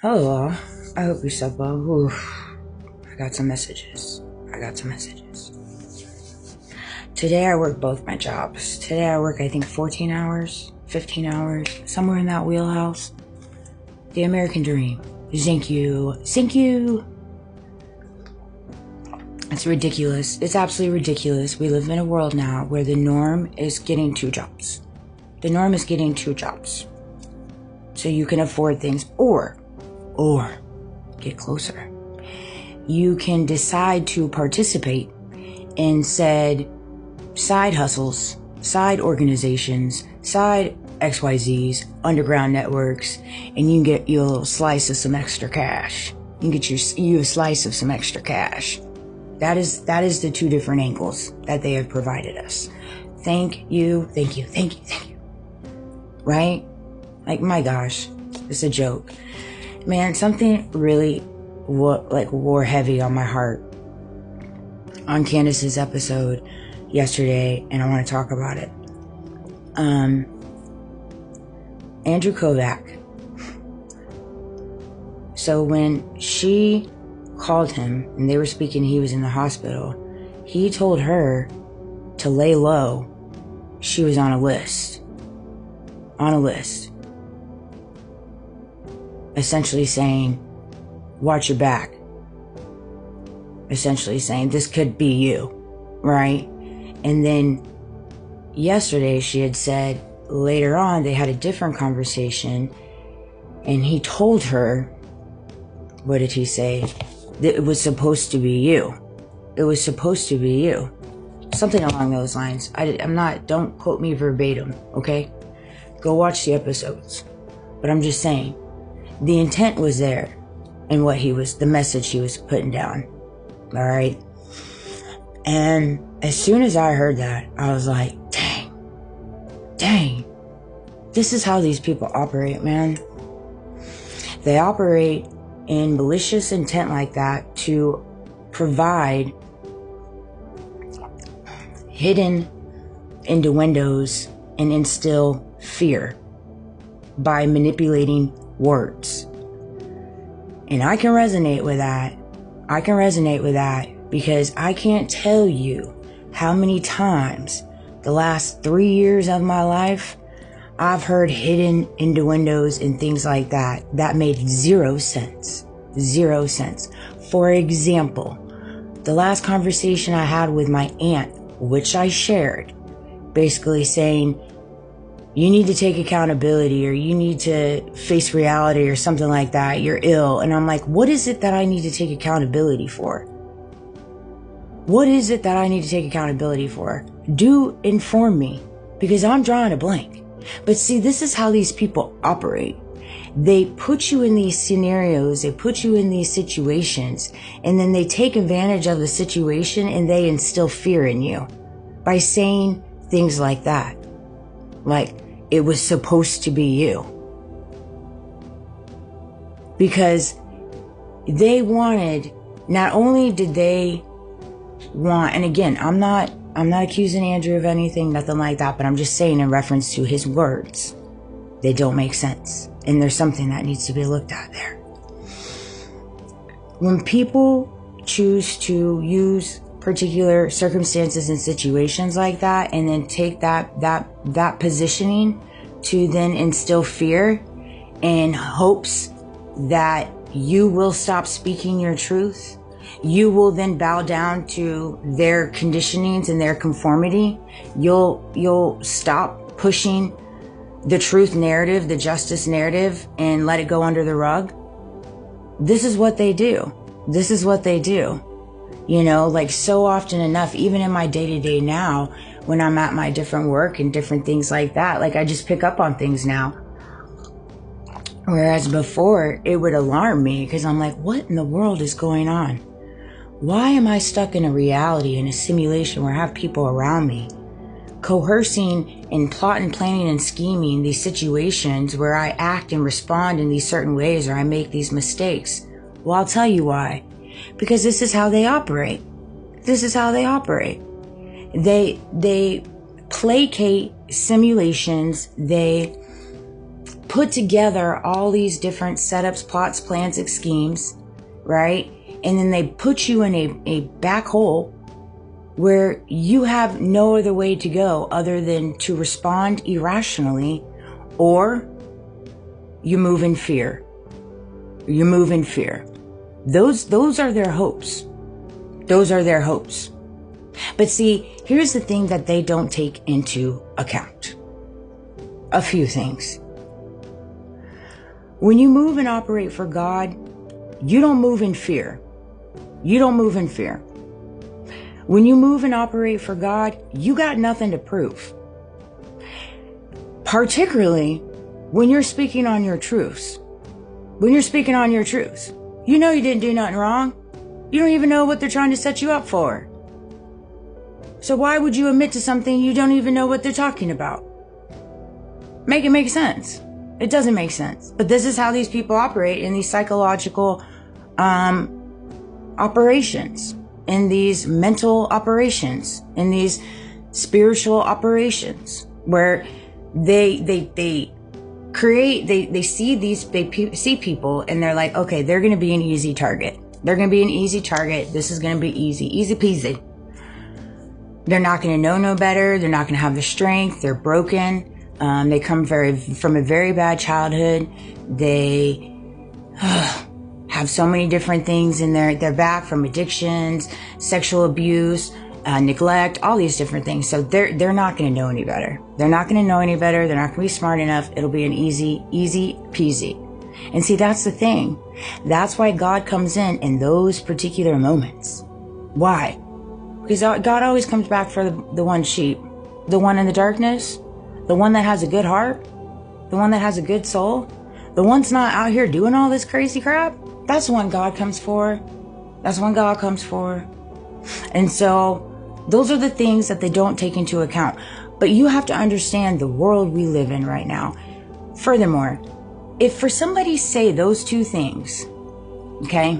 Hello, I hope you slept well. Oof. I got some messages. Today I work both my jobs. Today I work, I think, 14 hours, 15 hours, somewhere in that wheelhouse. The American dream. Thank you. It's ridiculous. It's absolutely ridiculous. We live in a world now where the norm is getting 2 jobs. So you can afford things, or get closer. You can decide to participate in said side hustles, side organizations, side XYZs, underground networks, and you can get you a little slice of some extra cash. You can get you a slice of some extra cash. That is the 2 different angles that they have provided us. Thank you. Right? Like, my gosh, it's a joke. Man, something really wore heavy on my heart on Candace's episode yesterday, and I want to talk about it. Andrew Kovac. So when she called him and they were speaking, he was in the hospital, he told her to lay low. She was on a list. Essentially saying, watch your back. Essentially saying, this could be you, right? And then yesterday she had said, later on they had a different conversation, and he told her, what did he say? That it was supposed to be you. Something along those lines. Don't quote me verbatim, okay? Go watch the episodes. But I'm just saying, the intent was there, and the message he was putting down. All right. And as soon as I heard that, I was like, dang, this is how these people operate, man. They operate in malicious intent like that to provide hidden innuendos and instill fear by manipulating words. And I can resonate with that. Because I can't tell you how many times the last 3 years of my life I've heard hidden innuendos and things like that made zero sense. For example, the last conversation I had with my aunt, which I shared, basically saying, you need to take accountability, or you need to face reality, or something like that. You're ill. And I'm like, what is it that I need to take accountability for? Do inform me, because I'm drawing a blank. But see, this is how these people operate. They put you in these scenarios, they put you in these situations, and then they take advantage of the situation and they instill fear in you by saying things like that. Like, it was supposed to be you. Because they wanted, not only did they want, and again, I'm not accusing Andrew of anything, nothing like that, but I'm just saying in reference to his words, they don't make sense. And there's something that needs to be looked at there. When people choose to use particular circumstances and situations like that, and then take that positioning to then instill fear in hopes that you will stop speaking your truth, you will then bow down to their conditionings and their conformity. You'll stop pushing the truth narrative, the justice narrative, and let it go under the rug. This is what they do. You know, like, so often enough, even in my day-to-day now, when I'm at my different work and different things like that, like, I just pick up on things now. Whereas before, it would alarm me, because I'm like, what in the world is going on? Why am I stuck in a reality, in a simulation where I have people around me coercing and plotting, planning, and scheming these situations where I act and respond in these certain ways, or I make these mistakes? Well, I'll tell you why. Because this is how they operate. They placate simulations. They put together all these different setups, plots, plans, and schemes, right? And then they put you in a back hole where you have no other way to go other than to respond irrationally, or you move in fear. You move in fear. Those are their hopes. Those are their hopes. But see, here's the thing that they don't take into account. A few things. When you move and operate for God, you don't move in fear. You don't move in fear. When you move and operate for God, you got nothing to prove. Particularly when you're speaking on your truths. When you're speaking on your truths, you know you didn't do nothing wrong. You don't even know what they're trying to set you up for. So why would you admit to something you don't even know what they're talking about? Make it make sense. It doesn't make sense. But this is how these people operate in these psychological operations, in these mental operations, in these spiritual operations, where they see people and they're like, okay, they're going to be an easy target. They're going to be an easy target. This is going to be easy peasy. They're not going to know no better. They're not going to have the strength. They're broken. They come from a very bad childhood. They have so many different things in their back, from addictions, sexual abuse, neglect, all these different things. So they're not going to know any better. They're not going to know any better. They're not going to be smart enough. It'll be an easy peasy. And see, that's the thing. That's why God comes in those particular moments. Why? Because God always comes back for the one sheep, the one in the darkness, the one that has a good heart, the one that has a good soul, the one's not out here doing all this crazy crap. That's the one God comes for. That's the one God comes for. And so those are the things that they don't take into account. But you have to understand the world we live in right now. Furthermore, if for somebody to say those two things, okay,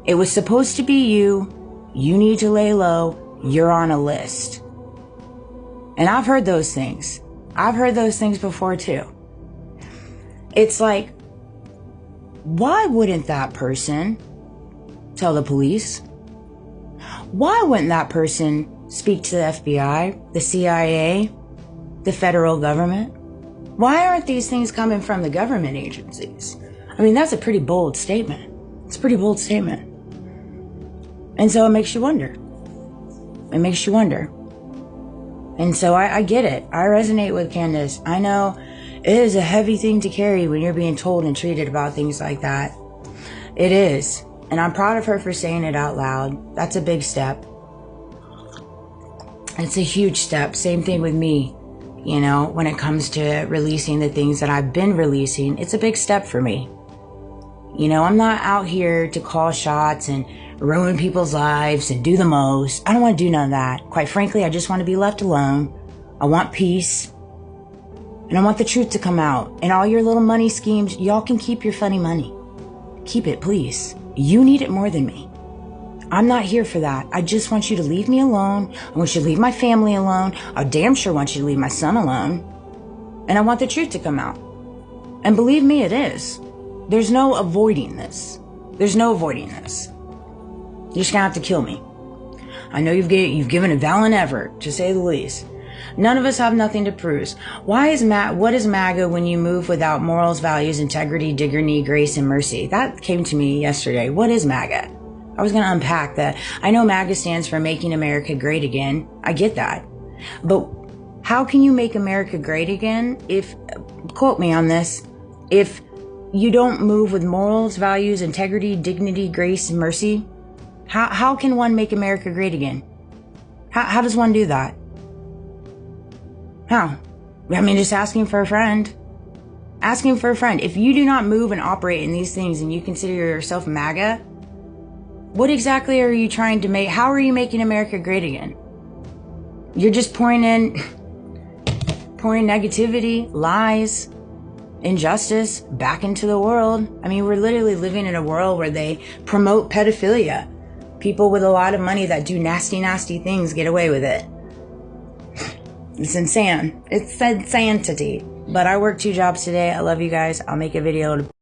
it was supposed to be you need to lay low, you're on a list. And I've heard those things. I've heard those things before too. It's like, why wouldn't that person tell the police? Why wouldn't that person speak to the FBI, the CIA, the federal government? Why aren't these things coming from the government agencies? I mean, that's a pretty bold statement. It's a pretty bold statement. And so it makes you wonder. It makes you wonder. And so I get it. I resonate with Candace. I know it is a heavy thing to carry when you're being told and treated about things like that. It is. And I'm proud of her for saying it out loud. That's a big step. It's a huge step. Same thing with me. You know, when it comes to releasing the things that I've been releasing, it's a big step for me. You know, I'm not out here to call shots and ruin people's lives and do the most. I don't want to do none of that. Quite frankly, I just want to be left alone. I want peace. And I want the truth to come out. And all your little money schemes, y'all can keep your funny money. Keep it, please. You need it more than me. I'm not here for that. I just want you to leave me alone. I want you to leave my family alone. I damn sure want you to leave my son alone. And I want the truth to come out. And believe me, it is. There's no avoiding this. There's no avoiding this. You're just gonna have to kill me. I know you've given a valiant effort, to say the least. None of us have nothing to prove. What is MAGA when you move without morals, values, integrity, dignity, grace, and mercy? That came to me yesterday. What is MAGA? I was gonna unpack that. I know MAGA stands for Making America Great Again. I get that. But how can you make America great again if, quote me on this, if you don't move with morals, values, integrity, dignity, grace, and mercy? How can one make America great again? How does one do that? How? I mean, just asking for a friend. Asking for a friend. If you do not move and operate in these things and you consider yourself MAGA, what exactly are you trying to make? How are you making America great again? You're just pouring negativity, lies, injustice back into the world. I mean, we're literally living in a world where they promote pedophilia. People with a lot of money that do nasty, nasty things get away with it. It's insane. It's insanity. But I work 2 jobs today. I love you guys. I'll make a video